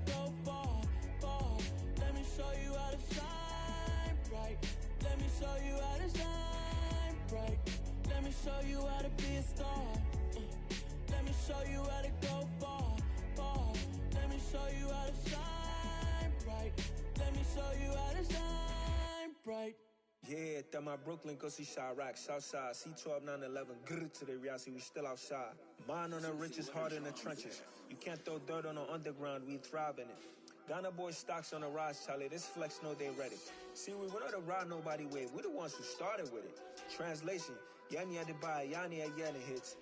go far, far. Let me show you how to shine bright. Let me show you how to shine bright. Let me show you how to be a star. Let me show you how to go far, far. Let me show you how to shine bright. Let me show you how to shine bright. Yeah, that my Brooklyn, go see Chirac, Southside, C12, 911, grrr to the reality, we still outside. Mine on the riches, heart in the trenches. You can't throw dirt on the underground, we thrive in it. Ghana boy stocks on the rise, Charlie, this flex know they ready. See, we were not to ride nobody with, we the ones who started with it. Translation, Yanni had to buy, Yanni had Yanni hits.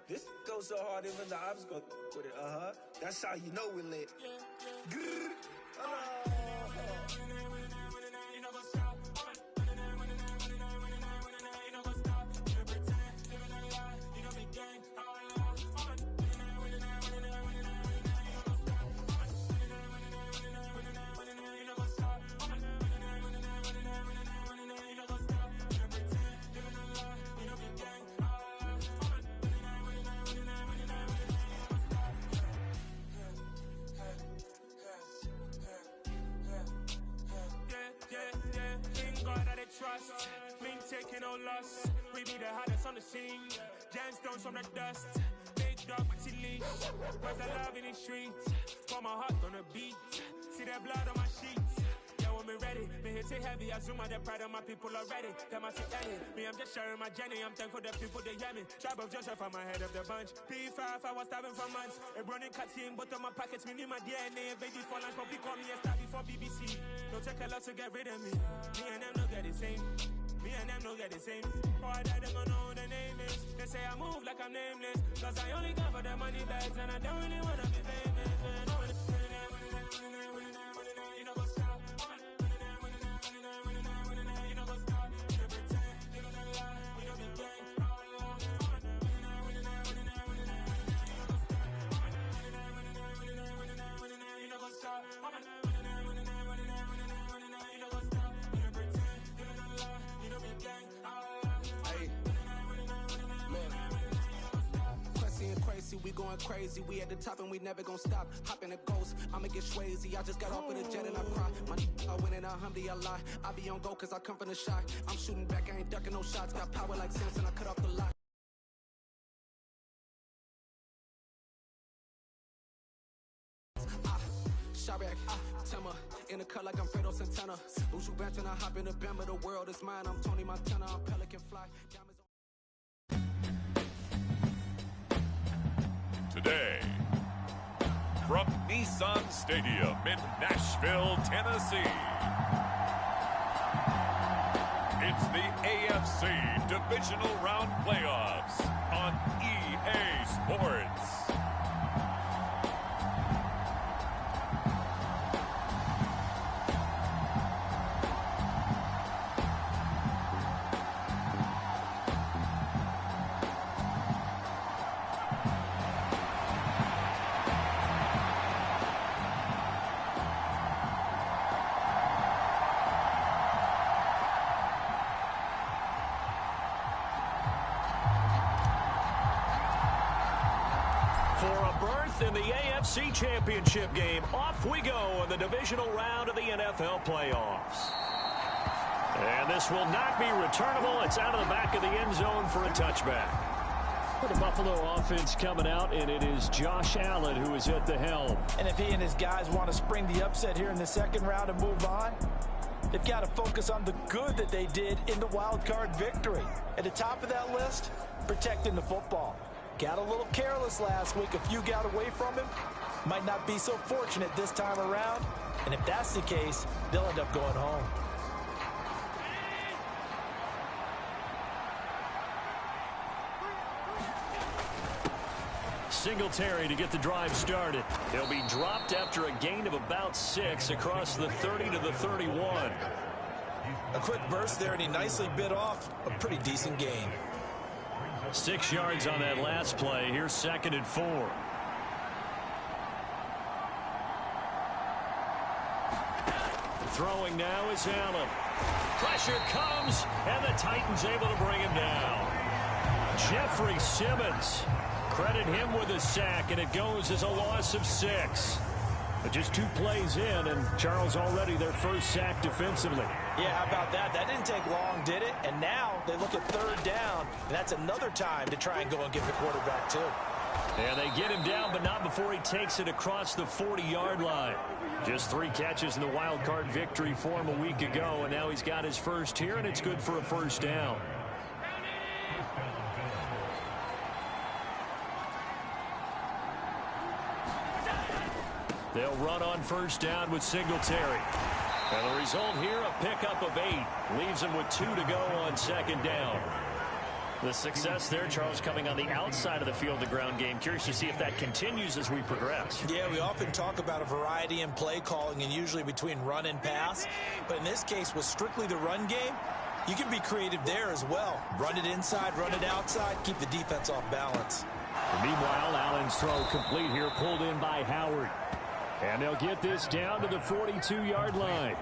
This goes so hard, even the ops go with it, That's how you know we lit. Grrr, trust, mean taking no loss. We be the hottest on the scene. Gemstones from the dust. Big dog with your leash. Where's the love in the streets? Pour my heart on the beat. See that blood on my sheets. Yeah, when me ready, me hit it heavy. I zoom out the pride of my people already. Them I see Eddie. Me, I'm just sharing my journey. I'm thankful the people they hear me. Tribe of Joseph, I'm ahead of the bunch. P5, I was starving for months. A running cut in, but on my pockets, me need my DNA. Baby for lunch, but we call me a star before BBC. Don't take a lot to get rid of me. Me and them don't get the same. Me and them don't get the same. Before I die, they gon' know who the name is. They say I move like I'm nameless. Cause I only got for the money bags. And I don't really wanna be famous, man. You know what's up? You know what's up? You don't pretend, you don't lie, you don't be gang. You know what's up? We going crazy, we at the top and we never gonna stop. Hop in a ghost, I'ma get swayzy. I just got off of the jet and I cry. My I win in a Humvee, I lie. I be on go cause I come from the shot. I'm shooting back, I ain't ducking no shots. Got power like Samson, I cut off the lot. Chirac, Timmer, in the cut like I'm Fredo Santana. Uju Benton, I hop in the Bama, the world is mine. I'm Tony Montana, I'm Pelican Fly. Today, from Nissan Stadium in Nashville, Tennessee, it's the AFC Divisional Round Playoffs on EA Sports. In the AFC Championship game, off we go in the divisional round of the NFL playoffs. And this will not be returnable. It's out of the back of the end zone for a touchback. For the Buffalo offense coming out, and it is Josh Allen who is at the helm. And if he and his guys want to spring the upset here in the second round and move on, they've got to focus on the good that they did in the wild card victory. At the top of that list, protecting the football. Got a little careless last week. A few got away from him. Might not be so fortunate this time around. And if that's the case, they'll end up going home. Singletary to get the drive started. They'll be dropped after a gain of about 6 across the 30 to the 31. A quick burst there, and he nicely bit off a pretty decent gain. 6 yards on that last play. Here's 2nd and 4. Throwing now is Allen. Pressure comes, and the Titans able to bring him down. Jeffrey Simmons. Credit him with a sack, and it goes as a loss of 6. But just 2 plays in, and Charles already their first sack defensively. Yeah, how about that? That didn't take long, did it? And now they look at 3rd down, and that's another time to try and go and get the quarterback too. And they get him down, but not before he takes it across the 40-yard line. Just 3 catches in the wild card victory for him a week ago, and now he's got his first here, and it's good for a first down. They'll run on first down with Singletary. And the result here, a pickup of 8. Leaves him with 2 to go on 2nd down. The success there, Charles, coming on the outside of the field, the ground game. Curious to see if that continues as we progress. Yeah, we often talk about a variety in play calling and usually between run and pass. But in this case, with strictly the run game, you can be creative there as well. Run it inside, run it outside, keep the defense off balance. Meanwhile, Allen's throw complete here, pulled in by Howard. And they'll get this down to the 42-yard line.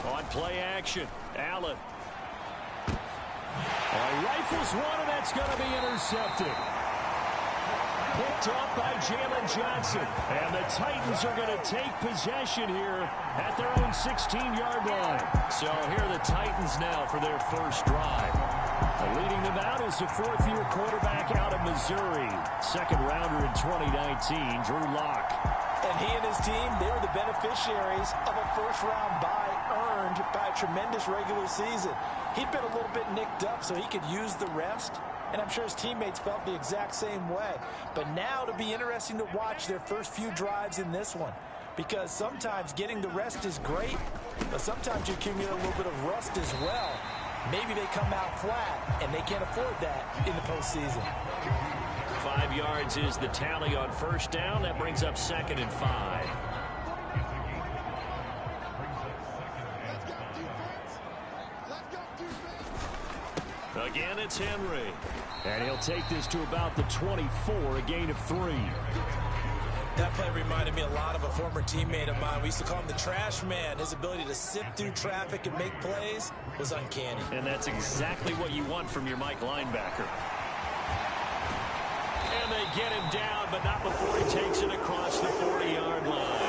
On play action, Allen. Rifles one, and that's going to be intercepted. Picked off by Jalen Johnson. And the Titans are going to take possession here at their own 16-yard line. So here are the Titans now for their first drive. Leading them out is the 4th-year quarterback out of Missouri. 2nd rounder in 2019, Drew Lock. And he and his team, they were the beneficiaries of a first-round bye earned by a tremendous regular season. He'd been a little bit nicked up, so he could use the rest. And I'm sure his teammates felt the exact same way. But now it'll be interesting to watch their first few drives in this one. Because sometimes getting the rest is great, but sometimes you accumulate a little bit of rust as well. Maybe they come out flat, and they can't afford that in the postseason. 5 yards is the tally on first down. That brings up 2nd and 5. Again, it's Henry. And he'll take this to about the 24, a gain of 3. That play reminded me a lot of a former teammate of mine. We used to call him the trash man. His ability to sift through traffic and make plays was uncanny. And that's exactly what you want from your Mike linebacker. And they get him down, but not before he takes it across the 40-yard line.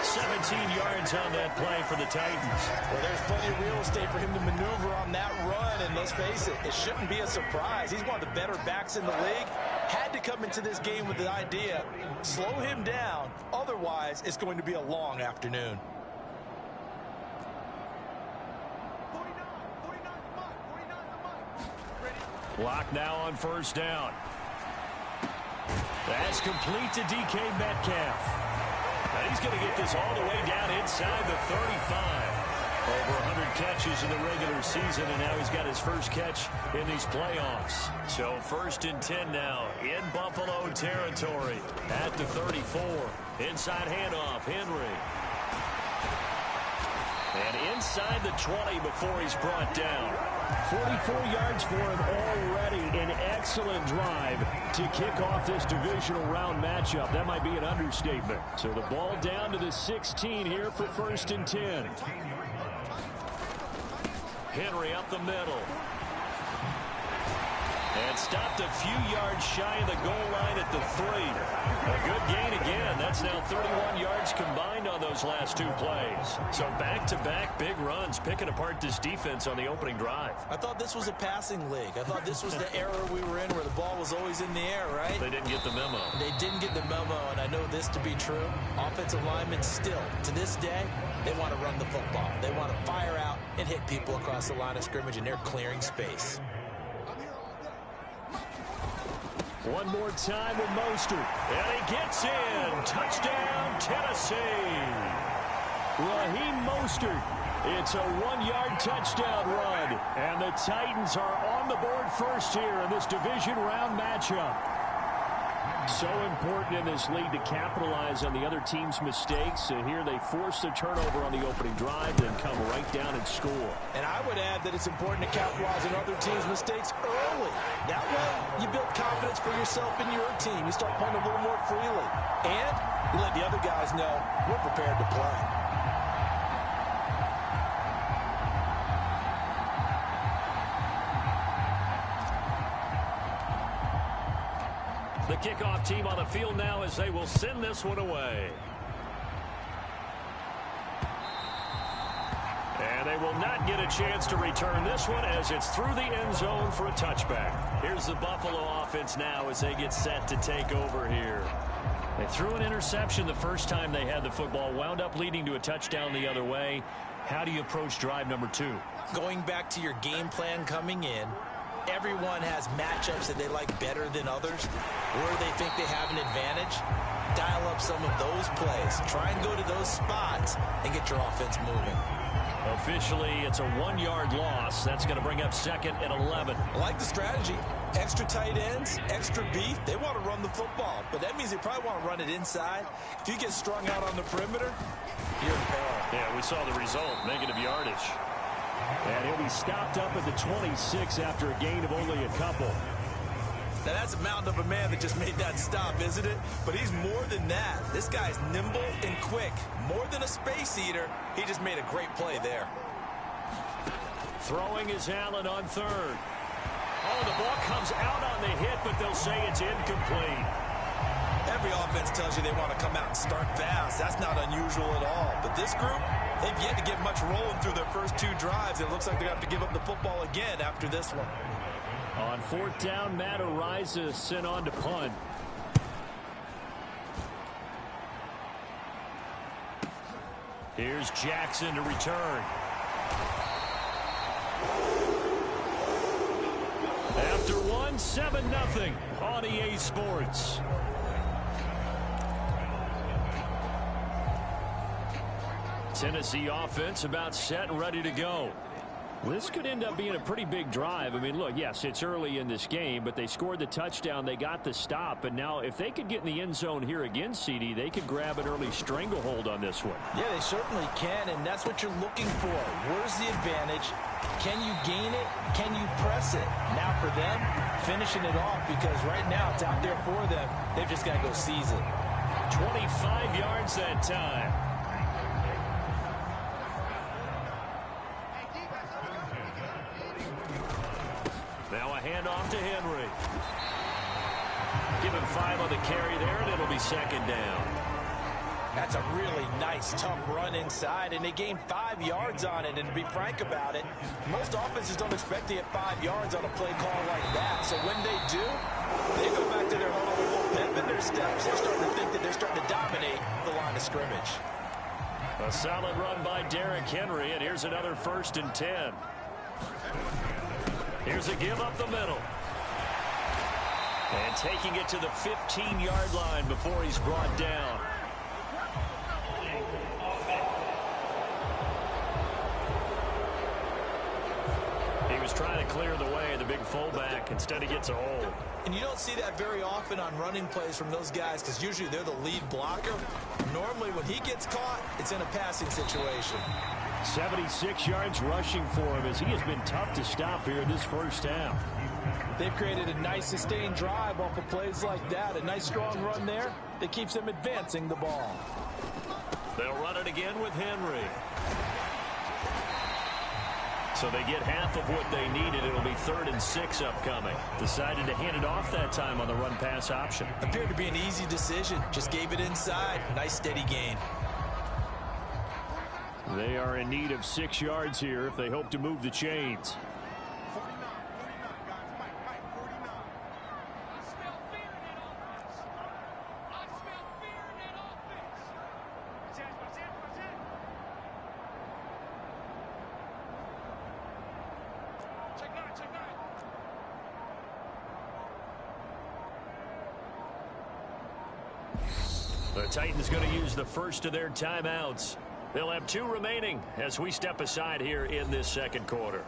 17 yards on that play for the Titans. Well, there's plenty of real estate for him to maneuver on that run, and let's face it, it shouldn't be a surprise. He's one of the better backs in the league. Had to come into this game with the idea, slow him down, otherwise it's going to be a long afternoon. Lock now on first down. That's complete to DK Metcalf. And he's going to get this all the way down inside the 35. Over 100 catches in the regular season, and now he's got his first catch in these playoffs. So 1st and 10 now in Buffalo territory at the 34. Inside handoff, Henry. And inside the 20 before he's brought down. 44 yards for him already. An excellent drive to kick off this divisional round matchup. That might be an understatement. So the ball down to the 16 here for 1st and 10. Henry up the middle. And stopped a few yards shy of the goal line at the 3. A good gain again. That's now 31 yards combined on those last 2 plays. So back-to-back big runs, picking apart this defense on the opening drive. I thought this was a passing league. I thought this was the era we were in where the ball was always in the air, right? They didn't get the memo. They didn't get the memo, and I know this to be true. Offensive linemen still, to this day, they want to run the football. They want to fire out and hit people across the line of scrimmage, and they're clearing space. One more time with Mostert. And he gets in. Touchdown, Tennessee. Raheem Mostert. It's a 1-yard touchdown run. And the Titans are on the board first here in this division round matchup. So important in this league to capitalize on the other team's mistakes. So here they force the turnover on the opening drive, then come right down and score. And I would add that it's important to capitalize on other teams' mistakes early. That way, you build confidence for yourself and your team. You start playing a little more freely. And you let the other guys know we're prepared to play. The kickoff team on the field now as they will send this one away. And they will not get a chance to return this one as it's through the end zone for a touchback. Here's the Buffalo offense now as they get set to take over here. They threw an interception the first time they had the football, wound up leading to a touchdown the other way. How do you approach drive number 2? Going back to your game plan coming in, everyone has matchups that they like better than others, where they think they have an advantage. Dial up some of those plays. Try and go to those spots and get your offense moving. Officially, it's a 1-yard loss. That's going to bring up 2nd and 11. I like the strategy. Extra tight ends, extra beef. They want to run the football, but that means they probably want to run it inside. If you get strung out on the perimeter, you're in peril. Yeah, we saw the result, negative yardage. And he'll be stopped up at the 26 after a gain of only a couple. Now, that's a mountain of a man that just made that stop, isn't it? But he's more than that. This guy's nimble and quick. More than a space eater. He just made a great play there. Throwing is Allen on 3rd. Oh, the ball comes out on the hit, but they'll say it's incomplete. Every offense tells you they want to come out and start fast. That's not unusual at all. But this group, they've yet to get much rolling through their first 2 drives. It looks like they're going to have to give up the football again after this one. On 4th down, Matt Ariza sent on to punt. Here's Jackson to return. After 1, 7-0 on EA Sports. Tennessee offense about set and ready to go. This could end up being a pretty big drive. I mean, look, yes, it's early in this game, but they scored the touchdown. They got the stop. And now if they could get in the end zone here again, CD, they could grab an early stranglehold on this one. Yeah, they certainly can, and that's what you're looking for. Where's the advantage? Can you gain it? Can you press it? Now for them, finishing it off, because right now it's out there for them. They've just got to go seize it. 25 yards that time. Now a handoff to Henry. Give him 5 on the carry there, and it'll be 2nd down. That's a really nice, tough run inside, and they gained 5 yards on it. And to be frank about it, most offenses don't expect to get 5 yards on a play call like that. So when they do, they go back to their little pep in their steps. They're starting to think that they're starting to dominate the line of scrimmage. A solid run by Derrick Henry, and here's another 1st and 10. Here's a give up the middle. And taking it to the 15-yard line before he's brought down. He was trying to clear the way, the big fullback. Instead, he gets a hold. And you don't see that very often on running plays from those guys because usually they're the lead blocker. Normally, when he gets caught, it's in a passing situation. 76 yards rushing for him as he has been tough to stop here in this first half. They've created a nice sustained drive off of plays like that. A nice strong run there that keeps them advancing the ball. They'll run it again with Henry. So they get half of what they needed. It'll be 3rd and 6 upcoming. Decided to hand it off that time on the run-pass option. Appeared to be an easy decision. Just gave it inside. Nice steady gain. They are in need of 6 yards here if they hope to move the chains. The Titans going to use the first of their timeouts. They'll have 2 remaining as we step aside here in this 2nd quarter.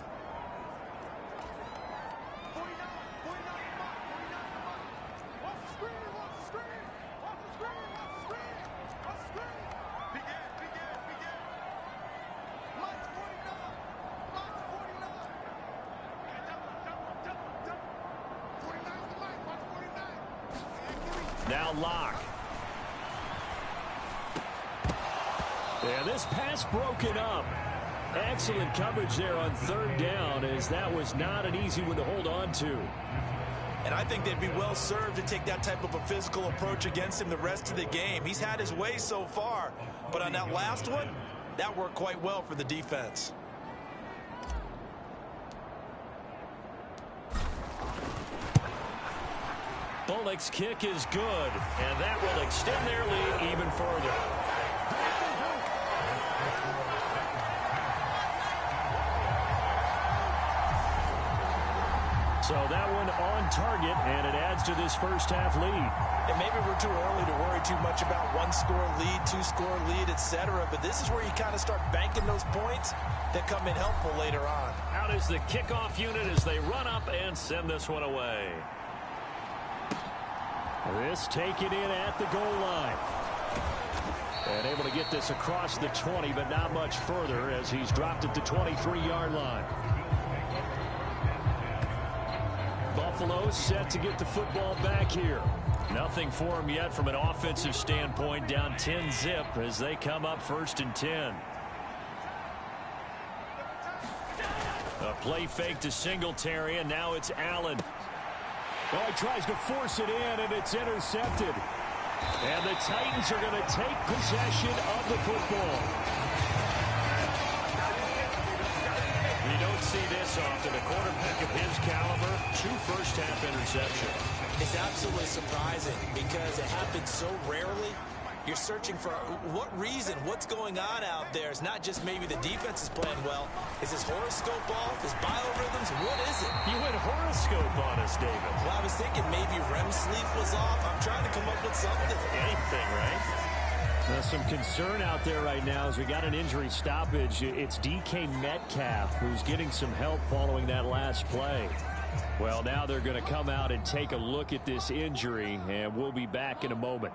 Now Locke. And this pass broken up. Excellent coverage there on 3rd down, as that was not an easy one to hold on to. And I think they'd be well served to take that type of a physical approach against him the rest of the game. He's had his way so far, but on that last one, that worked quite well for the defense. Bullock's kick is good, and that will extend their lead even further. So that one on target, and it adds to this first half lead. And maybe we're too early to worry too much about one-score lead, two-score lead, etc. But this is where you kind of start banking those points that come in helpful later on. Out is the kickoff unit as they run up and send this one away. This taken in at the goal line. And able to get this across the 20, but not much further as he's dropped at the 23-yard line. Buffalo set to get the football back here. Nothing for him yet from an offensive standpoint, down 10-zip as they come up 1st and 10. A play fake to Singletary, and now it's Allen. Well, he tries to force it in, and it's intercepted. And the Titans are going to take possession of the football. You don't see this often. A quarterback of his caliber, 2 first-half interceptions. It's absolutely surprising because it happens so rarely. You're searching for what reason, what's going on out there. It's not just maybe the defense is playing well. Is his horoscope off? His biorhythms? What is it? You went horoscope on us, David. Well, I was thinking maybe REM sleep was off. I'm trying to come up with something. Anything, right? There's some concern out there right now as we got an injury stoppage. It's DK Metcalf who's getting some help following that last play. Well, now they're going to come out and take a look at this injury, and we'll be back in a moment.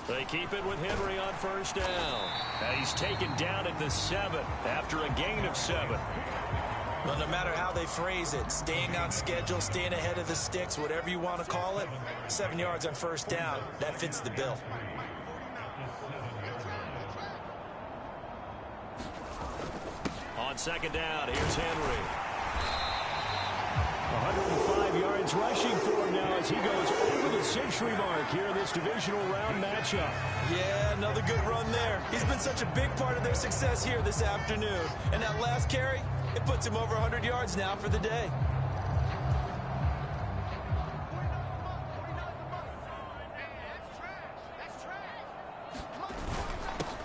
They keep it with Henry on 1st down. And he's taken down at the 7 after a gain of 7. Well, no matter how they phrase it, staying on schedule, staying ahead of the sticks, whatever you want to call it, 7 yards on 1st down, that fits the bill. On 2nd down, here's Henry. 105 yards rushing for him now as he goes over the century mark here in this divisional round matchup. Yeah, another good run there. He's been such a big part of their success here this afternoon. And that last carry, it puts him over 100 yards now for the day.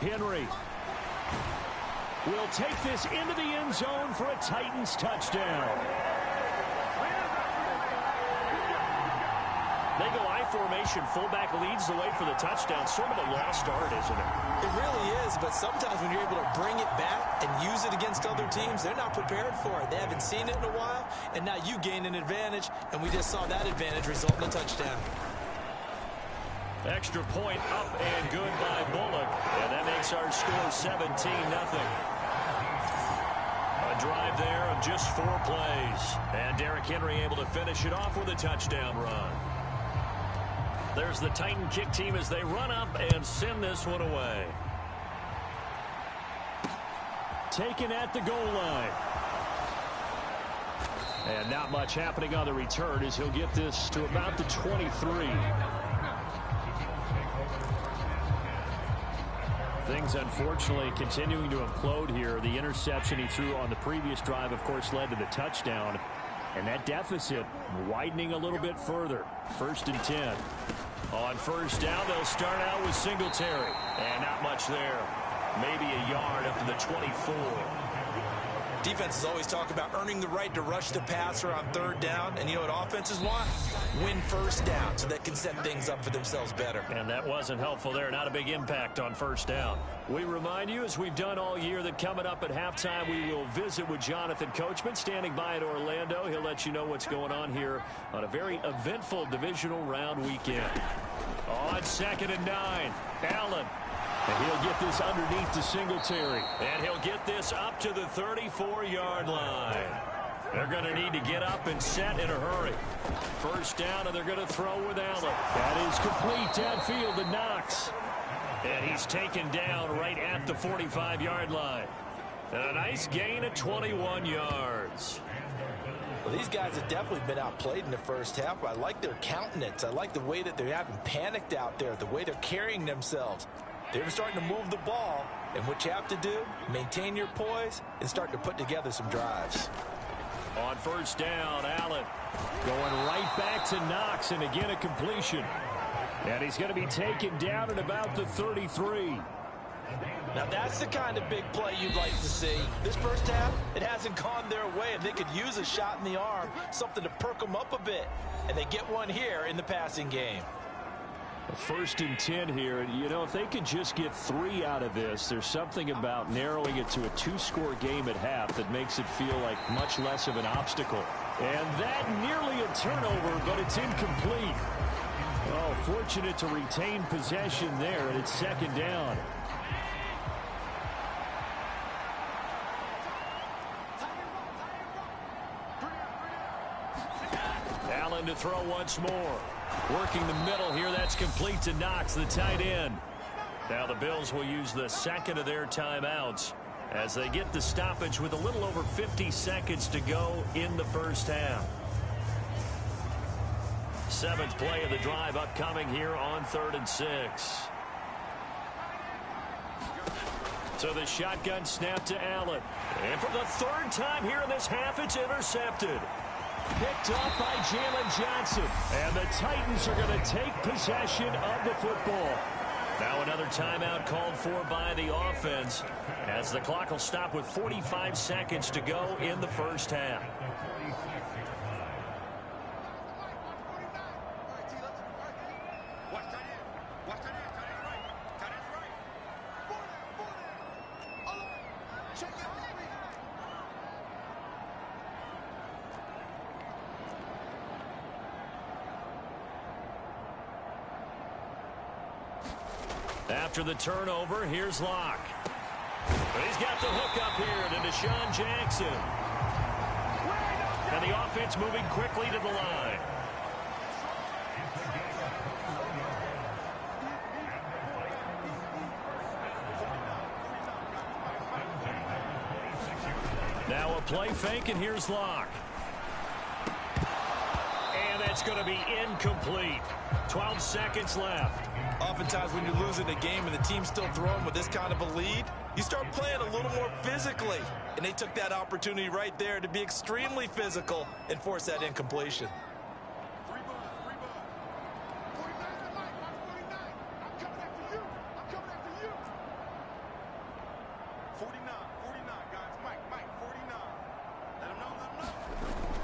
Henry will take this into the end zone for a Titans touchdown. They go I formation, fullback leads the way for the touchdown. Sort of a lost art, isn't it? It really is, but sometimes when you're able to bring it back and use it against other teams, they're not prepared for it. They haven't seen it in a while, and now you gain an advantage, and we just saw that advantage result in a touchdown. Extra point up and good by Bullock, and that makes our score 17-0. A drive there of just 4 plays, and Derrick Henry able to finish it off with a touchdown run. There's the Titan kick team as they run up and send this one away. Taken at the goal line. And not much happening on the return as he'll get this to about the 23. Things, unfortunately, continuing to implode here. The interception he threw on the previous drive, of course, led to the touchdown. And that deficit widening a little bit further. 1st and 10. On 1st down, they'll start out with Singletary. And not much there. Maybe a yard up to the 24. Defenses always talk about earning the right to rush the passer on 3rd down. And you know what offenses want? Win 1st down so they can set things up for themselves better. And that wasn't helpful there. Not a big impact on 1st down. We remind you, as we've done all year, that coming up at halftime, we will visit with Jonathan Coachman standing by in Orlando. He'll let you know what's going on here on a very eventful divisional round weekend. On 2nd and 9, Allen. And he'll get this underneath to Singletary. And he'll get this up to the 34-yard line. They're going to need to get up and set in a hurry. 1st down, and they're going to throw with Allen. That is complete downfield to Knox. And he's taken down right at the 45-yard line. And a nice gain of 21 yards. These guys have definitely been outplayed in the first half. I like their countenance. I like the way that they haven't panicked out there, the way they're carrying themselves. They're starting to move the ball, and what you have to do, maintain your poise and start to put together some drives. On first down, Allen going right back to Knox, and again a completion. And he's going to be taken down at about the 33. Now that's the kind of big play you'd like to see. This first half, it hasn't gone their way, and they could use a shot in the arm, something to perk them up a bit. And they get one here in the passing game. First and 10 here, and you know, if they could just get 3 out of this, there's something about narrowing it to a 2-score game at half that makes it feel like much less of an obstacle. And that nearly a turnover, but it's incomplete. Oh, fortunate to retain possession there, and it's second down. Allen to throw once more. Working the middle here, that's complete to Knox, the tight end. Now the Bills will use the second of their timeouts as they get the stoppage with a little over 50 seconds to go in the first half. 7th play of the drive upcoming here on 3rd and 6. So the shotgun snap to Allen. And for the 3rd time here in this half, it's intercepted. Picked off by Jalen Johnson. And the Titans are going to take possession of the football. Now another timeout called for by the offense as the clock will stop with 45 seconds to go in the first half. After the turnover, here's Locke. But he's got the hook up here to Deshaun Jackson. And the offense moving quickly to the line. Now a play fake, and here's Locke. And that's going to be incomplete. 12 seconds left. Oftentimes when you're losing a game and the team's still throwing with this kind of a lead, you start playing a little more physically. And they took that opportunity right there to be extremely physical and force that incompletion.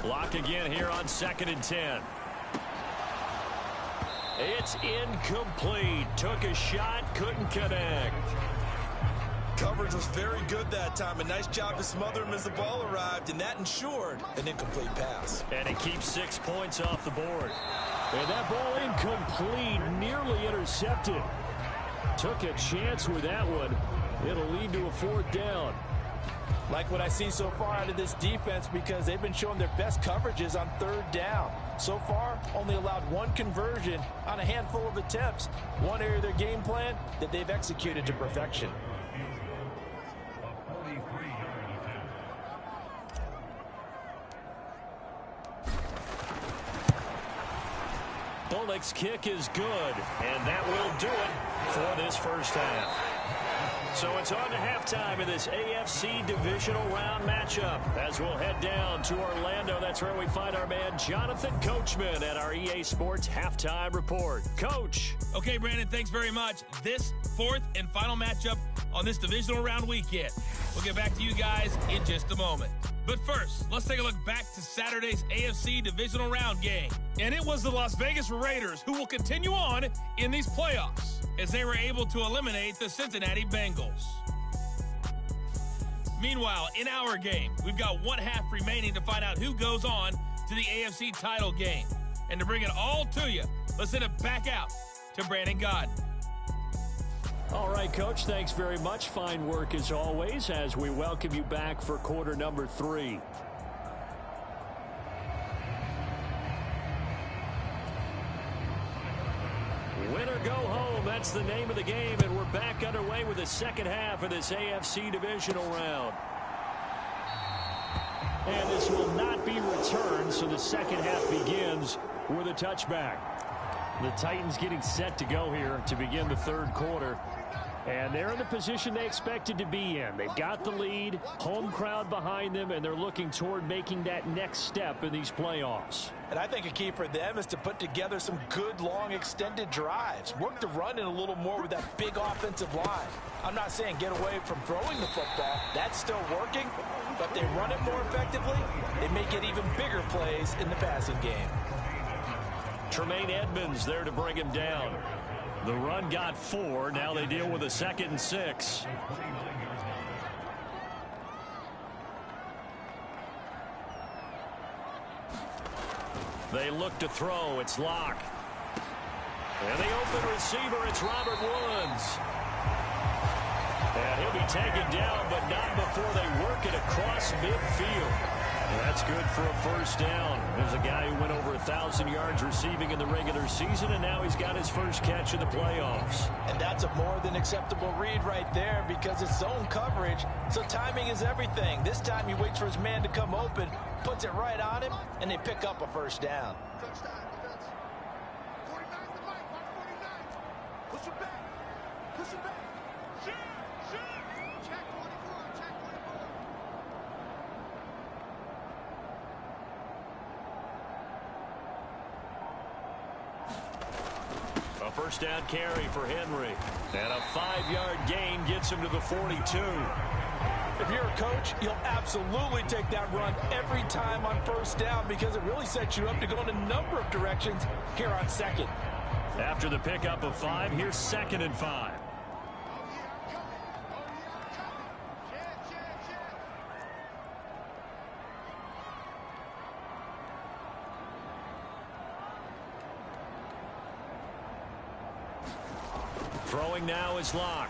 Block again here on 2nd and 10. It's incomplete. Took a shot, couldn't connect. Coverage was very good that time. A nice job to smother him as the ball arrived, and that ensured an incomplete pass. And it keeps 6 points off the board. And that ball incomplete, nearly intercepted. Took a chance with that one. It'll lead to a 4th down. Like what I see so far out of this defense, because they've been showing their best coverages on 3rd down. So far, only allowed 1 conversion on a handful of attempts. One area of their game plan that they've executed to perfection. Bullock's kick is good, and that will do it for this first half. So it's on to halftime in this AFC divisional round matchup as we'll head down to Orlando. That's where we find our man Jonathan Coachman at our EA Sports Halftime Report. Coach. Okay, Brandon, thanks very much. This 4th and final matchup on this divisional round weekend. We'll get back to you guys in just a moment. But first, let's take a look back to Saturday's AFC divisional round game. And it was the Las Vegas Raiders who will continue on in these playoffs as they were able to eliminate the Cincinnati Bengals. Meanwhile, in our game, we've got 1 half remaining to find out who goes on to the AFC title game. And to bring it all to you, let's send it back out to Brandon Godden. All right, Coach, thanks very much. Fine work as always as we welcome you back for quarter number 3. Win or go home, that's the name of the game, and we're back underway with the second half of this AFC divisional round. And this will not be returned, so the second half begins with a touchback. The Titans getting set to go here to begin the third quarter. And they're in the position they expected to be in. They've got the lead, home crowd behind them, and they're looking toward making that next step in these playoffs. And I think a key for them is to put together some good, long, extended drives. Work the run in a little more with that big offensive line. I'm not saying get away from throwing the football. That's still working. But they run it more effectively, they may get even bigger plays in the passing game. Tremaine Edmonds there to bring him down. The run got 4. Now they deal with a 2nd and 6. They look to throw. It's Locke. And the open receiver, it's Robert Woods. And he'll be taken down, but not before they work it across midfield. That's good for a first down. There's a guy who went over 1,000 yards receiving in the regular season, and now he's got his first catch in the playoffs. And that's a more than acceptable read right there because it's zone coverage, so timing is everything. This time he waits for his man to come open, puts it right on him, and they pick up a first down. First down carry for Henry. And a 5-yard gain gets him to the 42. If you're a coach, you'll absolutely take that run every time on first down because it really sets you up to go in a number of directions here on second. After the pickup of 5, here's 2nd and 5. Throwing now is Locke.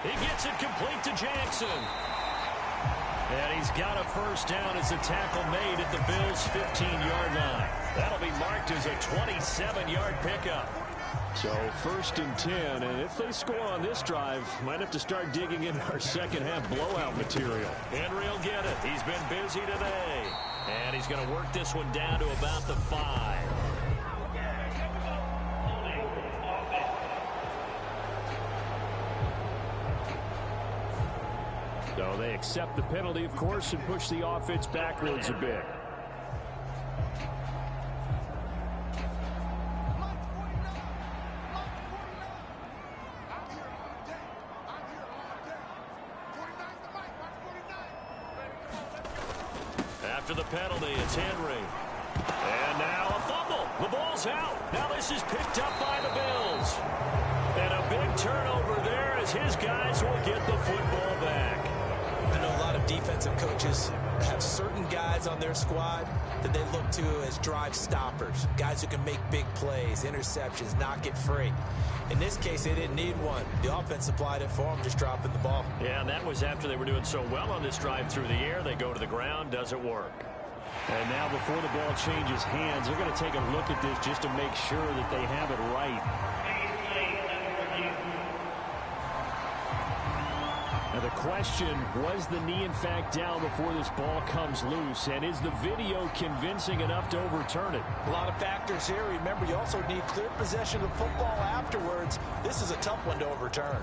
He gets it complete to Jackson. And he's got a first down as a tackle made at the Bills' 15-yard line. That'll be marked as a 27-yard pickup. So 1st and 10, and if they score on this drive, might have to start digging in our second half blowout material. Henry will get it. He's been busy today. And he's going to work this one down to about the 5. So they accept the penalty, of course, and push the offense backwards a bit. After the penalty, it's Henry. And now a fumble. The ball's out. Now this is picked up by the Bills. And a big turnover there as his guys will get the football back. I know a lot of defensive coaches have certain guys on their squad that they look to as drive stoppers, guys who can make big plays, interceptions, knock it free. In this case, they didn't need one. The offense supplied it for them, just dropping the ball. Yeah, and that was after they were doing so well on this drive through the air. They go to the ground, doesn't work. And now before the ball changes hands, they're going to take a look at this just to make sure that they have it right. Now the question, was the knee in fact down before this ball comes loose? And is the video convincing enough to overturn it? A lot of factors here. Remember, you also need clear possession of the football afterwards. This is a tough one to overturn.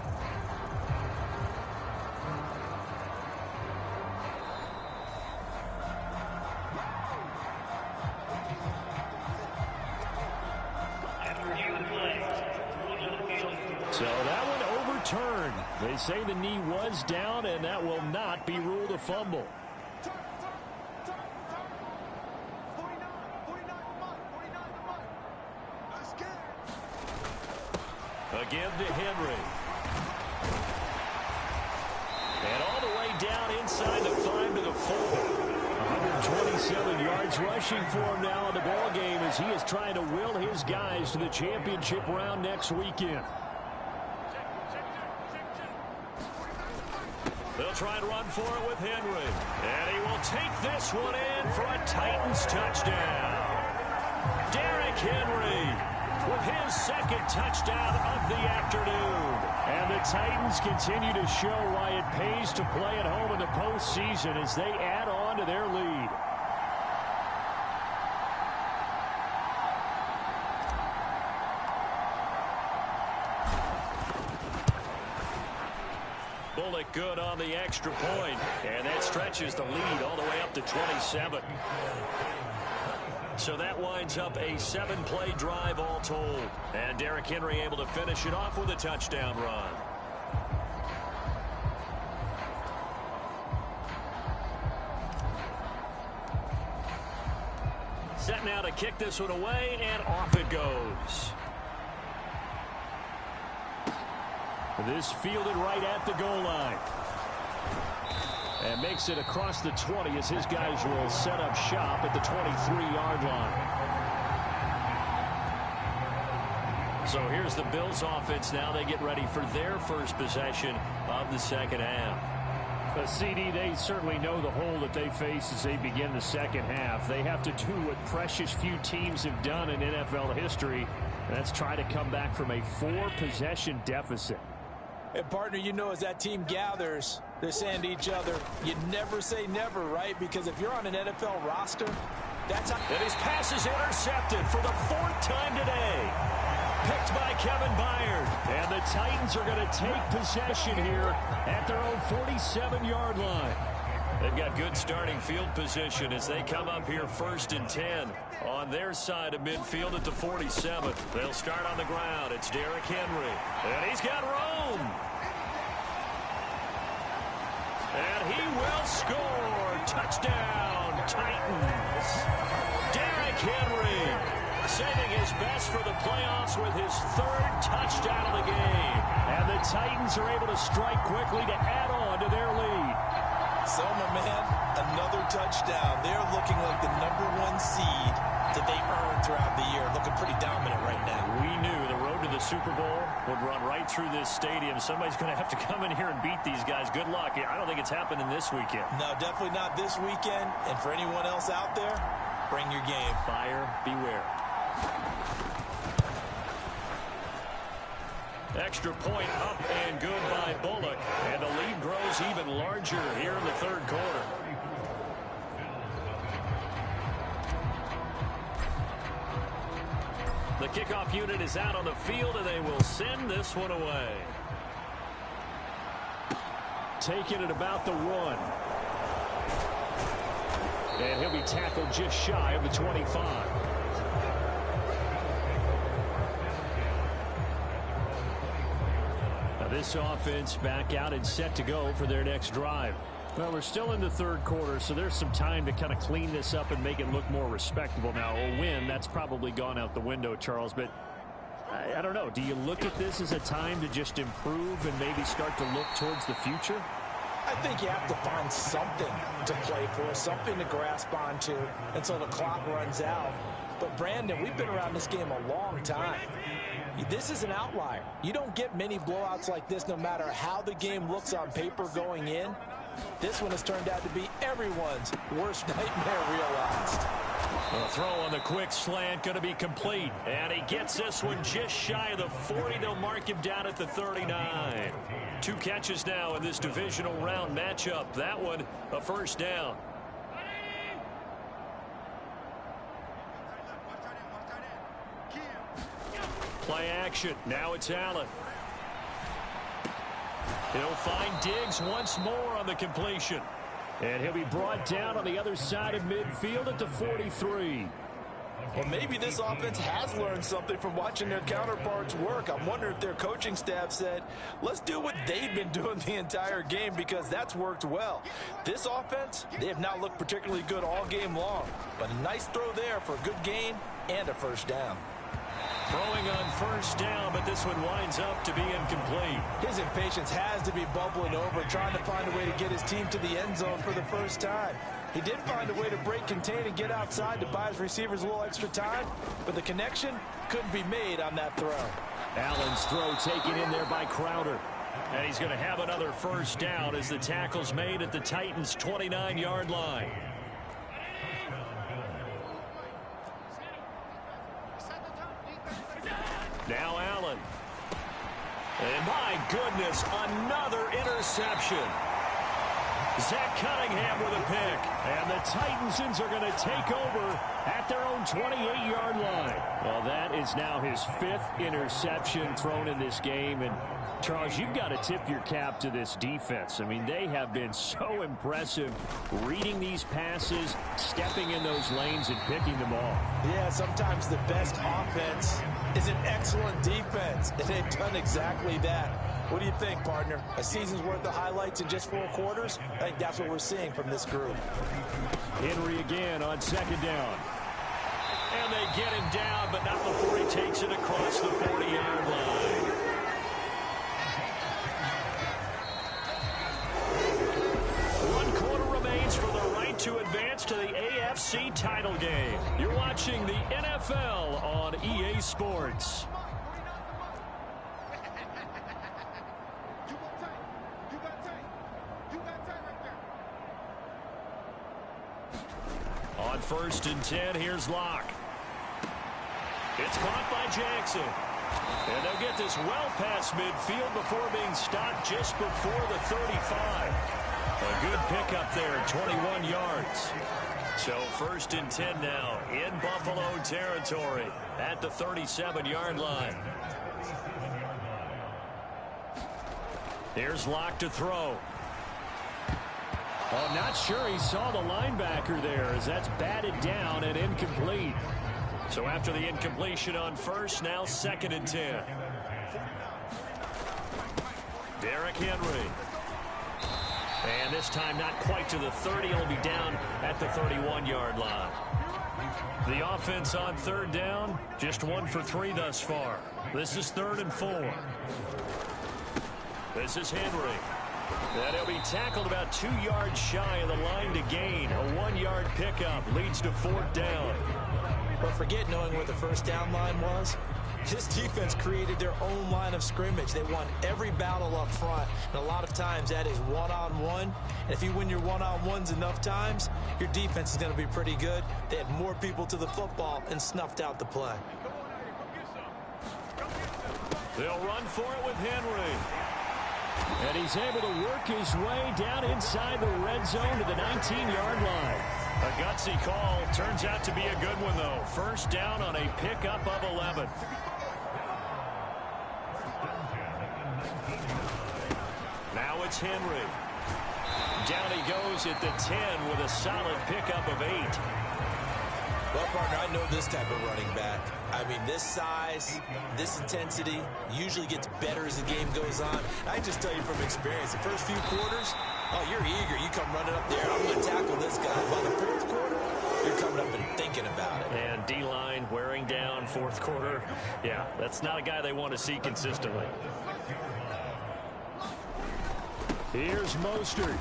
So that one overturned. They say the knee was down, and that will not be ruled a fumble. Again to Henry. And all the way down inside the 5 to the 4. 127 yards rushing for him now in the ball game as he is trying to will his guys to the championship round next weekend. They'll try and run for it with Henry. And he will take this one in for a Titans touchdown. Derrick Henry with his second touchdown of the afternoon. And the Titans continue to show why it pays to play at home in the postseason as they add on to their lead. Bullock good on the extra point, and that stretches the lead all the way up to 27. So that winds up a 7-play drive all told. And Derrick Henry able to finish it off with a touchdown run. Set now to kick this one away, and off it goes. This fielded right at the goal line. And makes it across the 20 as his guys will set up shop at the 23-yard line. So here's the Bills offense now. They get ready for their first possession of the second half. CD, they certainly know the hole that they face as they begin the second half. They have to do what precious few teams have done in NFL history, and that's try to come back from a 4-possession deficit. And, partner, you know, as that team gathers, they're saying to each other, you never say never, right? Because if you're on an NFL roster, that's how... And his pass is intercepted for the 4th time today. Picked by Kevin Byard. And the Titans are going to take possession here at their own 47-yard line. They've got good starting field position as they come up here 1st and 10 on their side of midfield at the 47. They'll start on the ground. It's Derrick Henry. And he's got room. And he will score. Touchdown, Titans. Derrick Henry saving his best for the playoffs with his 3rd touchdown of the game. And the Titans are able to strike quickly to add on to their lead. So, my man, another touchdown. They're looking like the #1 seed that they earned throughout the year. Looking pretty dominant right now. We knew the road to the Super Bowl would run right through this stadium. Somebody's going to have to come in here and beat these guys. Good luck. I don't think it's happening this weekend. No, definitely not this weekend. And for anyone else out there, bring your game. Buyer beware. Extra point up and good by Bullock. And the lead grows even larger here in the 3rd quarter. The kickoff unit is out on the field, and they will send this one away. Taking it about the 1. And he'll be tackled just shy of the 25. This offense back out and set to go for their next drive. Well, we're still in the 3rd quarter, so there's some time to kind of clean this up and make it look more respectable. Now, a win, that's probably gone out the window, Charles, but I don't know. Do you look at this as a time to just improve and maybe start to look towards the future? I think you have to find something to play for, something to grasp onto until the clock runs out. But, Brandon, we've been around this game a long time. This is an outlier. You don't get many blowouts like this no matter how the game looks on paper going in. This one has turned out to be everyone's worst nightmare realized. The throw on the quick slant going to be complete. And he gets this one just shy of the 40. They'll mark him down at the 39. 2 catches now in this divisional round matchup. That one a 1st down. Play action. Now it's Allen. He'll find Diggs once more on the completion. And he'll be brought down on the other side of midfield at the 43. Well, maybe this offense has learned something from watching their counterparts work. I wonder if their coaching staff said, let's do what they've been doing the entire game, because that's worked well. This offense, they have not looked particularly good all game long. But a nice throw there for a good gain and a 1st down. Throwing on 1st down, but this one winds up to be incomplete. His impatience has to be bubbling over, trying to find a way to get his team to the end zone for the 1st time. He did find a way to break, contain, and get outside to buy his receivers a little extra time, but the connection couldn't be made on that throw. Allen's throw taken in there by Crowder. And he's going to have another 1st down as the tackle's made at the Titans' 29-yard line. Now Allen. And my goodness, another interception. Zach Cunningham with a pick. And the Titans are going to take over at their own 28-yard line. Well, that is now his 5th interception thrown in this game. And, Charles, you've got to tip your cap to this defense. I mean, they have been so impressive reading these passes, stepping in those lanes, and picking them off. Yeah, sometimes the best offense is an excellent defense, and they've done exactly that. What do you think, partner? A season's worth of highlights in just 4 quarters? I think that's what we're seeing from this group. Henry again on 2nd down. And they get him down, but not before he takes it across the 40-yard line. For the right to advance to the AFC title game. You're watching the NFL on EA Sports. On 1st and 10, here's Locke. It's caught by Jackson. And they'll get this well past midfield before being stopped just before the 35. A good pickup there, 21 yards. So 1st and 10 now in Buffalo territory at the 37-yard line. Here's Locke to throw. Oh, not sure he saw the linebacker there as that's batted down and incomplete. So after the incompletion on 1st, now 2nd and 10. Derrick Henry. And this time not quite to the 30. He'll be down at the 31-yard line. The offense on 3rd down, just 1 for 3 thus far. This is 3rd and 4. This is Henry. And he'll be tackled about 2 yards shy of the line to gain. A 1-yard pickup leads to 4th down. But forget knowing where the 1st down line was. This defense created their own line of scrimmage. They won every battle up front, and a lot of times that is one-on-one. And if you win your one-on-ones enough times, your defense is going to be pretty good. They had more people to the football and snuffed out the play. They'll run for it with Henry. And he's able to work his way down inside the red zone to the 19-yard line. A gutsy call. Turns out to be a good one, though. 1st down on a pickup of 11. Now it's Henry. Down he goes at the 10 with a solid pickup of 8. Well, partner, I know this type of running back. I mean, this size, this intensity usually gets better as the game goes on. I just tell you from experience, the first few quarters, oh, you're eager. You come running up there, I'm going to tackle this guy. By the 4th quarter, you're coming up and thinking about it. And D-line wearing down 4th quarter. Yeah, that's not a guy they want to see consistently. Here's Mostert.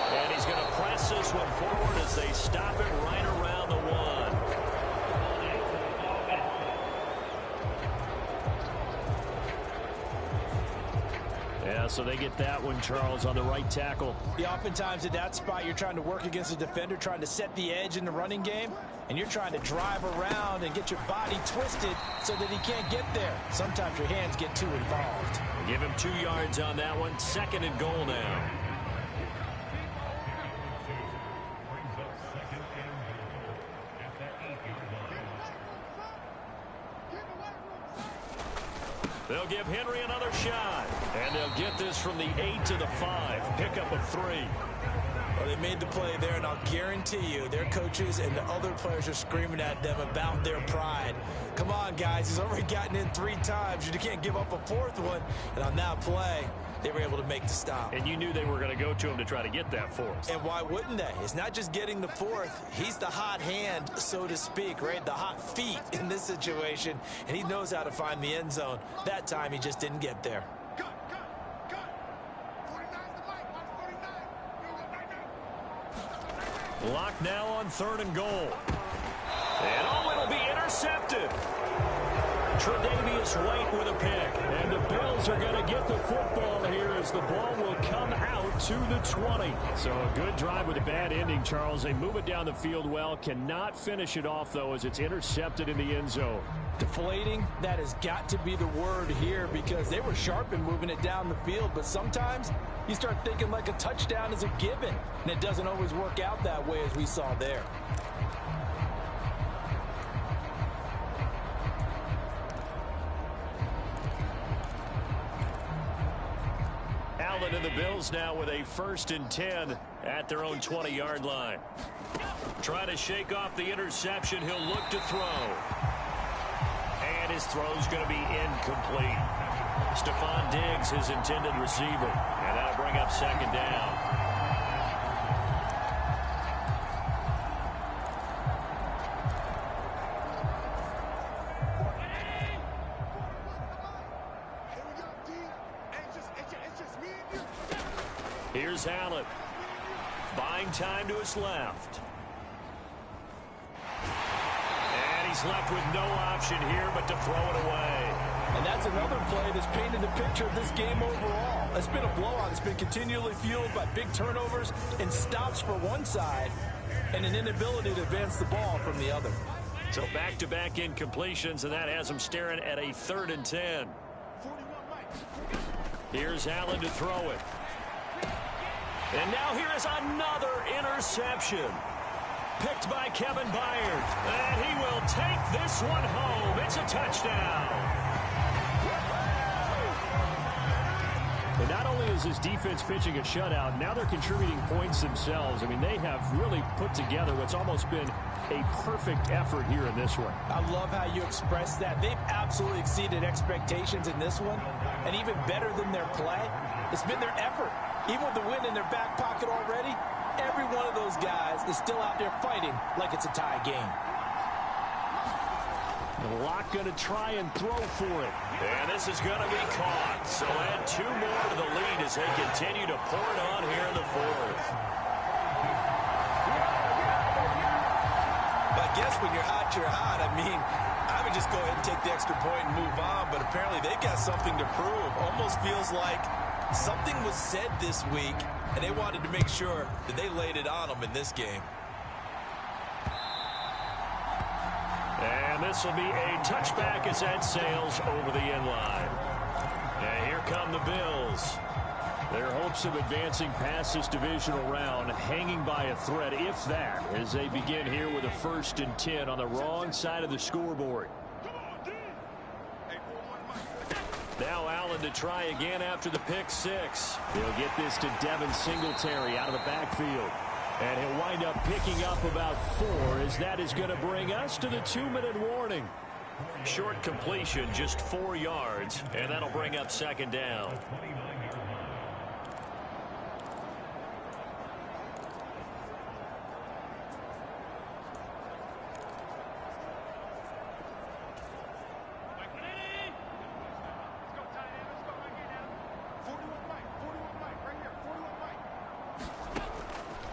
And he's going to press this one forward as they stop it right around the 1. Yeah, so they get that one, Charles, on the right tackle. Yeah, oftentimes at that spot, you're trying to work against a defender, trying to set the edge in the running game, and you're trying to drive around and get your body twisted so that he can't get there. Sometimes your hands get too involved. Give him 2 yards on that one. 2nd and goal now. They'll give Henry another shot. And they'll get this from the 8 to the 5. Pickup of 3. Well, they made the play there, and I'll guarantee you their coaches and the other players are screaming at them about their pride. Come on, guys. He's already gotten in 3 times. You can't give up a 4th one. And on that play, they were able to make the stop. And you knew they were going to go to him to try to get that 4th. And why wouldn't they? It's not just getting the 4th. He's the hot hand, so to speak, right? The hot feet in this situation. And he knows how to find the end zone. That time, he just didn't get there. Lock now on 3rd and goal. And it'll be intercepted. Tre'Davious White with a pick. And the Bills are going to get the football here as the ball will come out to the 20. So a good drive with a bad ending, Charles. They move it down the field well. Cannot finish it off, though, as it's intercepted in the end zone. Deflating, that has got to be the word here because they were sharp in moving it down the field. But sometimes you start thinking like a touchdown is a given. And it doesn't always work out that way as we saw there. Allen and the Bills now with a 1st and 10 at their own 20-yard line. Trying to shake off the interception. He'll look to throw. And his throw's going to be incomplete. Stephon Diggs, his intended receiver. And that'll bring up 2nd down. Here's Allen. Buying time to his left. And he's left with no option here but to throw it away. And that's another play that's painted the picture of this game overall. It's been a blowout. It's been continually fueled by big turnovers and stops for one side and an inability to advance the ball from the other. So back-to-back incompletions, and that has him staring at a 3rd and 10. Here's Allen to throw it. And now here is another interception. Picked by Kevin Byard. And he will take this one home. It's a touchdown. And not only is his defense pitching a shutout, now they're contributing points themselves. I mean, they have really put together what's almost been a perfect effort here in this one. I love how you express that. They've absolutely exceeded expectations in this one. And even better than their play, it's been their effort. Even with the win in their back pocket already, every one of those guys is still out there fighting like it's a tie game. Locke going to try and throw for it. And this is going to be caught. So add 2 more to the lead as they continue to pour it on here in the 4th. I guess when you're hot, you're hot. I mean, I would just go ahead and take the extra point and move on, but apparently they've got something to prove. Almost feels like something was said this week, and they wanted to make sure that they laid it on them in this game. And this will be a touchback as that sails over the end line. And here come the Bills. Their hopes of advancing past this divisional round hanging by a thread, if that, as they begin here with a 1st and 10 on the wrong side of the scoreboard. Now Allen to try again after the pick 6. He'll get this to Devin Singletary out of the backfield. And he'll wind up picking up about 4 as that is going to bring us to the 2-minute warning. Short completion, just 4 yards, and that'll bring up 2nd down.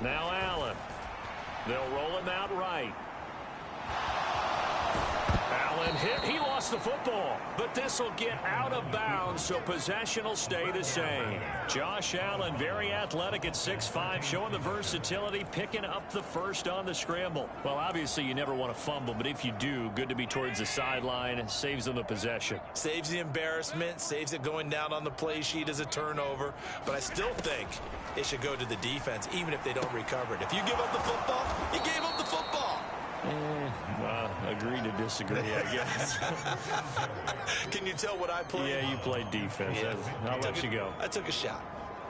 Now Allen. They'll roll him out right. Allen hit. He lost the football, but this will get out of bounds, so possession will stay the same. Josh Allen, very athletic at 6'5", showing the versatility, picking up the 1st on the scramble. Well, obviously you never want to fumble, but if you do, good to be towards the sideline. Saves them the possession. Saves the embarrassment, saves it going down on the play sheet as a turnover, but I still think it should go to the defense, even if they don't recover it. If you give up the football, you gave up the football. Agree to disagree, I guess. Can you tell what I played? Yeah, you played defense. Yeah. I'll let you go. I took a shot.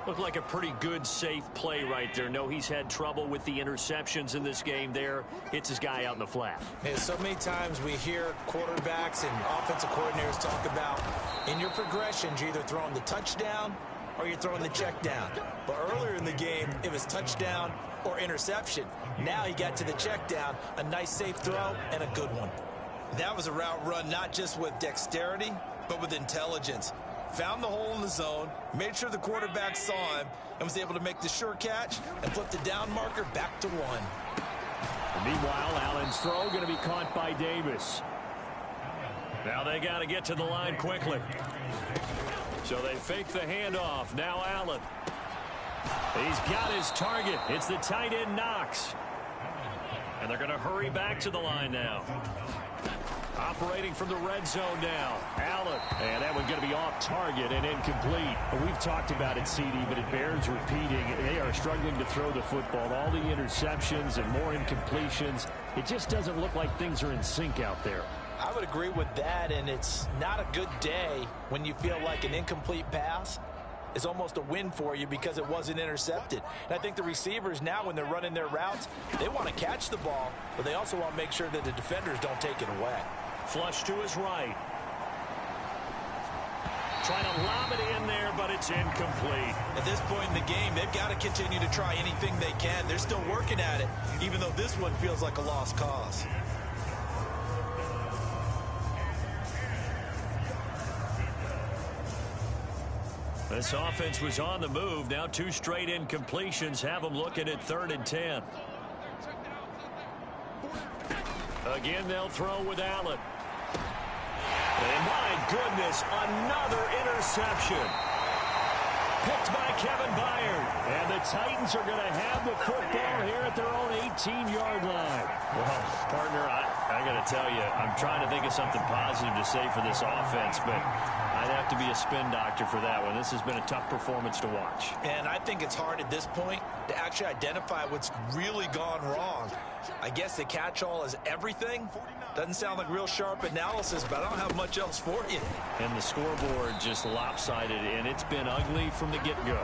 Looked like a pretty good, safe play right there. No, he's had trouble with the interceptions in this game there. Hits his guy out in the flat. And so many times we hear quarterbacks and offensive coordinators talk about in your progressions, you're either throwing the touchdown or you're throwing the check down. But earlier in the game, it was touchdown or interception. Now he got to the check down, a nice safe throw, and a good one. That was a route run not just with dexterity, but with intelligence. Found the hole in the zone, made sure the quarterback saw him, and was able to make the sure catch and flip the down marker back to 1. And meanwhile, Allen's throw going to be caught by Davis. Now they got to get to the line quickly. So they fake the handoff. Now Allen. He's got his target. It's the tight end Knox. And they're going to hurry back to the line now. Operating from the red zone now. Allen. And that one's going to be off target and incomplete. We've talked about it, CD, but it bears repeating. They are struggling to throw the football. All the interceptions and more incompletions. It just doesn't look like things are in sync out there. I would agree with that, and it's not a good day when you feel like an incomplete pass is almost a win for you because it wasn't intercepted. And I think the receivers now, when they're running their routes, they want to catch the ball, but they also want to make sure that the defenders don't take it away. Flush to his right. Trying to lob it in there, but it's incomplete. At this point in the game, they've got to continue to try anything they can. They're still working at it, even though this one feels like a lost cause. This offense was on the move. Now 2 straight incompletions have them looking at 3rd and 10. Again, they'll throw with Allen. And my goodness, another interception. Picked by Kevin Byard. And the Titans are going to have the football here at their own 18-yard line. Well, partner, I got to tell you, I'm trying to think of something positive to say for this offense, but I'd have to be a spin doctor for that one. This has been a tough performance to watch. And I think it's hard at this point to actually identify what's really gone wrong. I guess the catch-all is everything. Doesn't sound like real sharp analysis, but I don't have much else for you. And the scoreboard just lopsided, and it's been ugly from the get-go.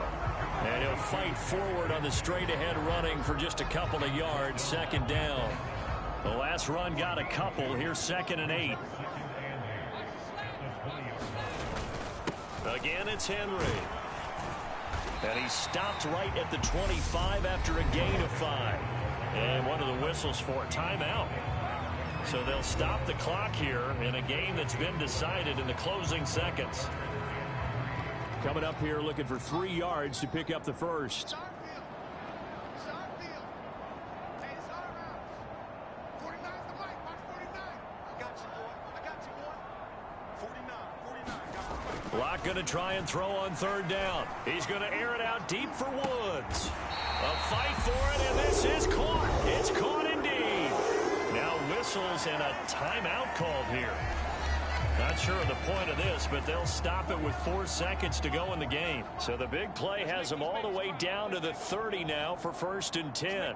And he'll fight forward on the straight-ahead running for just a couple of yards. 2nd down. The last run got a couple. Here's 2nd and 8. Again, it's Henry. And he stopped right at the 25 after a gain of 5. And one of the whistles for timeout. So they'll stop the clock here in a game that's been decided in the closing seconds. Coming up here looking for 3 yards to pick up the first. Locke going to try and throw on 3rd down. He's going to air it out deep for Woods. A fight for it, and this is caught. It's caught indeed. Now whistles and a timeout called here. Not sure of the point of this, but they'll stop it with 4 seconds to go in the game. So the big play has them all the way down to the 30 now for 1st and 10.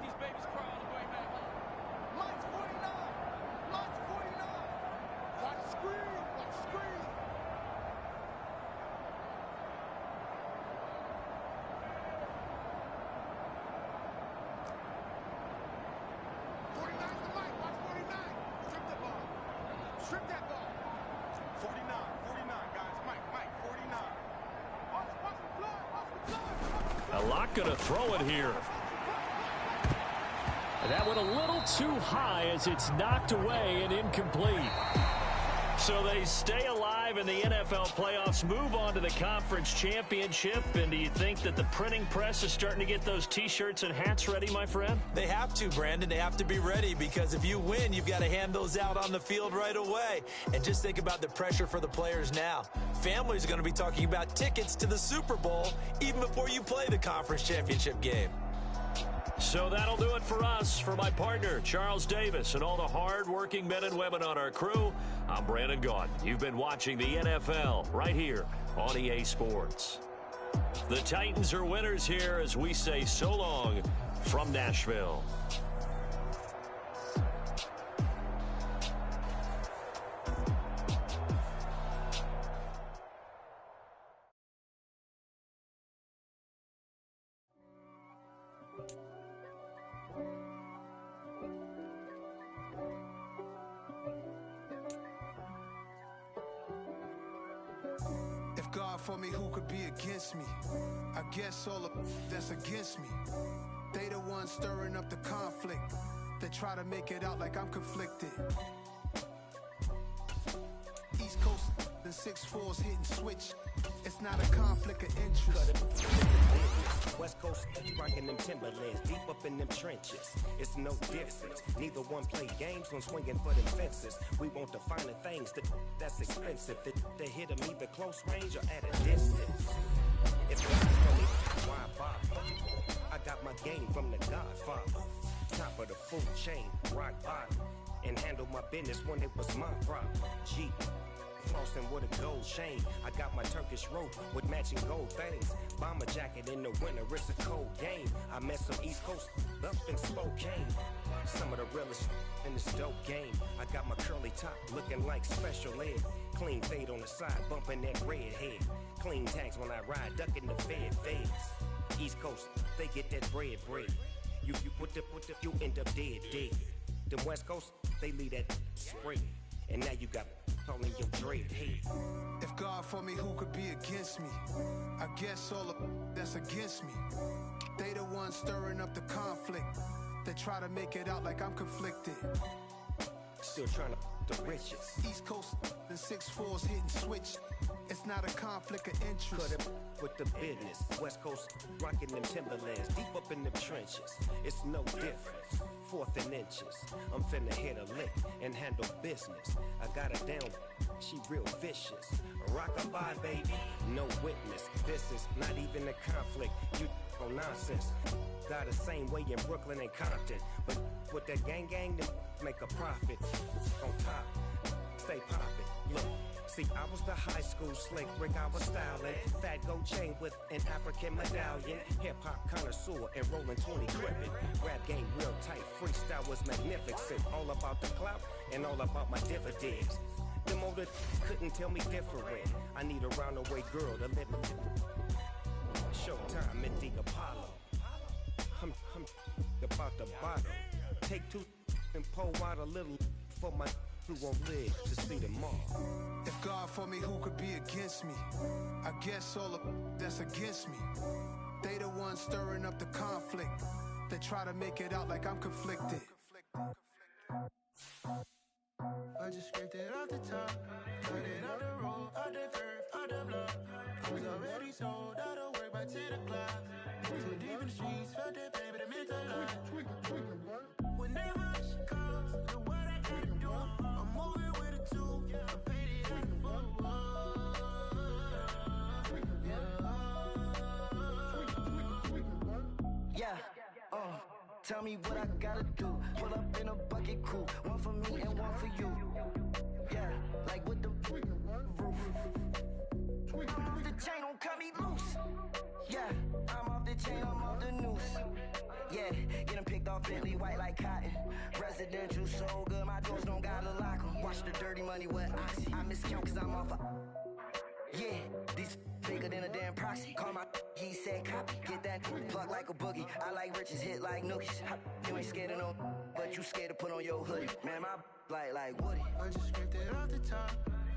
Locke going to throw it here. That went a little too high as it's knocked away and incomplete. So they stay alive in the NFL playoffs, move on to the conference championship. And do you think that the printing press is starting to get those T-shirts and hats ready, my friend? They have to, Brandon. They have to be ready because if you win, you've got to hand those out on the field right away. And just think about the pressure for the players now. Families are going to be talking about tickets to the Super Bowl even before you play the conference championship game. So that'll do it for us. For my partner, Charles Davis, and all the hard-working men and women on our crew, I'm Brandon Gaudin. You've been watching the NFL right here on EA Sports. The Titans are winners here as we say so long from Nashville. God for me, who could be against me? I guess all of that's against me. They the ones stirring up the conflict. They try to make it out like I'm conflicted. East Coast, the 6'4's hitting switch. It's not a conflict of interest. West Coast, rocking them Timberlands, deep up in them trenches. It's no difference. Neither one play games when swinging for them fences. We want the finer things that's expensive. They hit them either close range or at a distance. If guys know me, why bother? I got my game from the Godfather. Top of the food chain, rock bottom. And handle my business when it was my problem. G. Flossing with a gold chain. I got my Turkish rope with matching gold things. Bomber jacket in the winter, it's a cold game. I met some East Coast up in Spokane. Some of the realest in this dope game. I got my curly top looking like special ed. Clean fade on the side, bumping that red head. Clean tags when I ride, ducking the feds. East Coast, they get that bread. You you end up dead. Them West Coast, they leave that spray. And now you got calling your dread head. If God for me, who could be against me? I guess all of that's against me. They the ones stirring up the conflict. They try to make it out like I'm conflicted. Still trying to the riches. East Coast, the 6'4's hitting switch. It's not a conflict of interest. Cut it with the business. West Coast, rocking them Timberlands, deep up in them trenches. It's no difference. 4th and inches. I'm finna hit a lick and handle business. I got her down, she real vicious. Rock-a-bye, baby, no witness. This is not even a conflict. You on nonsense. Got the same way in Brooklyn and Compton. But with that gang, then make a profit. On top, stay poppin'. Look. See, I was the high school slick Rick, I was styling. Fat gold chain with an African medallion. Hip-hop connoisseur and rolling 20 crippin'. Rap game real tight, freestyle was magnificent. All about the clout and all about my dividends. Them older couldn't tell me different. I need a roundaway girl to live with. Showtime at the Apollo. I'm about the bottom. Take 2 and pour out a little for my who won't live to see tomorrow. If God for me, who could be against me? I guess all of that's against me. They the ones stirring up the conflict. They try to make it out like I'm conflicted. I just scraped it off the top, cut it out the road, out the curve, out the block. I was already sold out of work by 10 o'clock. Too deep in the streets, felt that baby, that meant a lot. Whenever she calls, the what I gotta do, I'm moving with a 2. I paid it out the book. Yeah, tell me what I gotta do. Pull up in a bucket crew, one for me and one for you. Yeah, like with the roof. I'm off the chain, don't cut me loose. Yeah, I'm off the chain, I'm off the noose. Yeah, getting picked off Bentley white like cotton. Residential so good, my doors don't gotta lock 'em. Watch the dirty money with oxy. I miscount cause I'm off a. Yeah, these bigger than a damn proxy. Call my he said copy. Get that plug like a boogie. I like riches, hit like nookies. You ain't scared of no, but you scared to put on your hoodie. Man, my like Woody. I just scraped it off the top,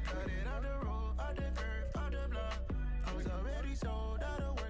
cut it out the road, out the curve, out the block. I was already sold out of work.